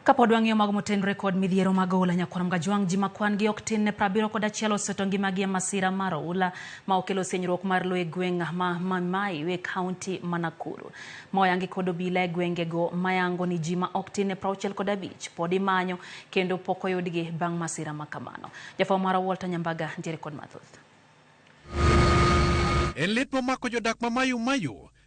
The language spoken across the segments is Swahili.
Kapod wang'iyo mag motenore kod midhiero mag oula Nyakwar Gajwang' ji makwan gi ok tin ne 71 oseto ngimagi e masira mar oula ma okelo senyruok mar lowo e gweng' ma Mai e kaunti ma Nakuru. Moyangi kod obila e gwengego mayango ni ji ma ok tin ne 65 pod imanyo kendo pok oyudgi bang' masira ma kamano. Jafwambo mara Walter Nyambaga ntiere kod mathoth. En lit momako jodak ma Mayu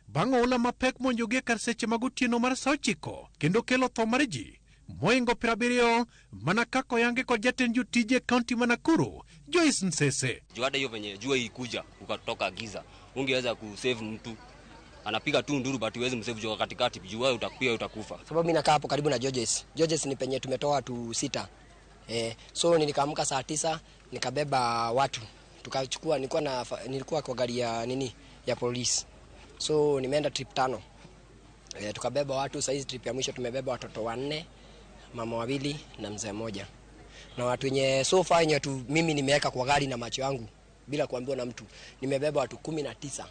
bang' oula mapek monjogi kar seche mag otieno mar saa 9 kendo kelo tho mar ji moingo 70 mana kaka oyangi kod jatend jotije kaunti ma Nakuru Joyce Nsese. Juada hiyo venye jua ilikuja ukatoka giza, ungeweza kusave mtu anapiga tu nduru but huwezi msave jua katikati, jua utakufa. Sababu mimi nakaa hapo karibu na Georges ni penye tumetoa watu 6. So nikaamka saa 9 nikabeba watu tukachukua, nilikuwa kwa gari ya ya polisi. So nimeenda trip 5. Tukabeba watu, saizi trip ya mwisho tumebeba watoto 4, mama 2 na mzee 1. Na watu wenye so far yenye tu mimi nimeweka kwa gari na macho yangu bila kuambiwa na mtu, nimebeba watu 19.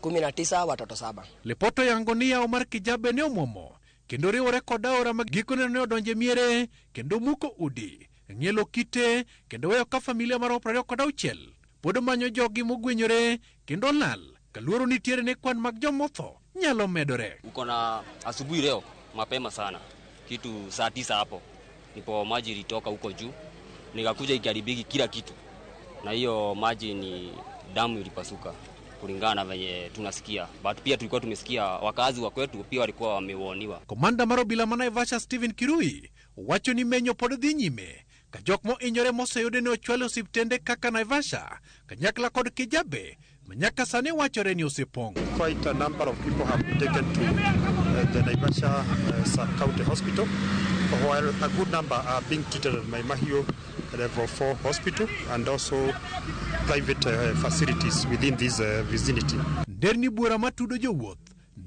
19 watoto 7. Lepoto yangonia Omar Kijabe ne omomo kendo riwore kod aora magikone ne odonje miere kendo muko udi ng'ielo kite kendo weyo ka familia mar 26 pod manyo jogi mogwenyore kendo lal kaluoro nitiere ne kwan mag jomotho nyalo medore. Uko na asubuhi leo mapema sana kitu saa 9 hapo nipo maji ilitoka huko juu nikakuja ikaribiki kila kitu, na hiyo maji ni damu ilipasuka kulingana na venye tunasikia, but pia tulikuwa tumesikia wakazi wa kwetu pia walikuwa wameuoniwa. Komanda mar obila ma Naivasha Stephen Kirui wacho ni menyo pod dhi nyime ka jok mo inyore moseyude ne ochwalo osiptende kaka Naivasha kanyakla kod Kijabe manyaka sani wachore ni osepong'. Quite a number of people have been taken to the Naivasha sub-county hospital, while a good number are being treated at Maimahio level 4 hospital and also private facilities within this vicinity. Nderni bura matudo jowuoth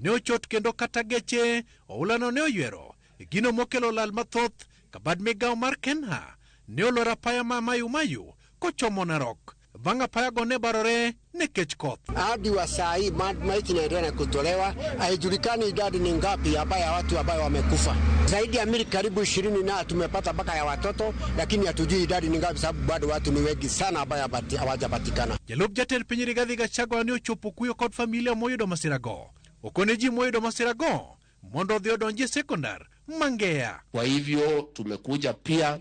ne ochot kendo kata geche oulano ne oywero gino mokelo lal mathoth kabad migawo mar Kenha ne olora paya ma Mayu kochomo Narok bang' apaya go ne barore nekech koth. Hadi wa saa hii maiti inaendelea kutolewa, haijulikani idadi ni ngapi ya watu ambao wamekufa. Zaidi ya mili karibu 20 na tumepata mpaka ya watoto, lakini hatujui idadi ni ngapi sababu bado watu ni wengi sana ambao hawajapatikana. Jalup jatend piny Rigathi Gachagua ne ochopo kuyo kod familia moyudo masirago. Okone ji moyudo masirago mondo odhi odonji sekondar Mangea. Kwa hivyo tumekuja pia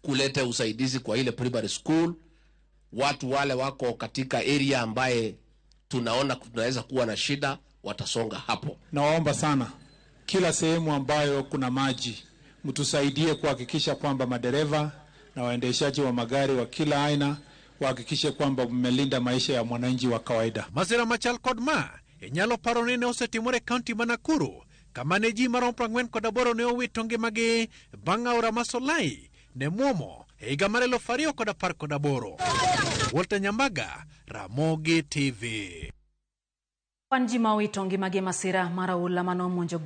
kuleta usaidizi kwa ile primary school. Watu wale wako katika area ambaye tunaona tunaweza kuwa na shida watasonga hapo. Naomba sana kila sehemu ambayo kuna maji mtusaidie kuhakikisha kwamba madereva na waendeshaji wa magari wa kila aina wahakikishe kwamba mmelinda maisha ya mwananchi wa kawaida. Masira machal kod ma enyalo paro ne osetimore kaunti ma Nakuru kama ne ji marom 48 ne owito ngimagi bang' aora Masolai ne muomo e higa mar 2018. Walter Nyambaga, Ramogi TV. Kwan ji ma owito ngimagi e masira mar oula manomonjo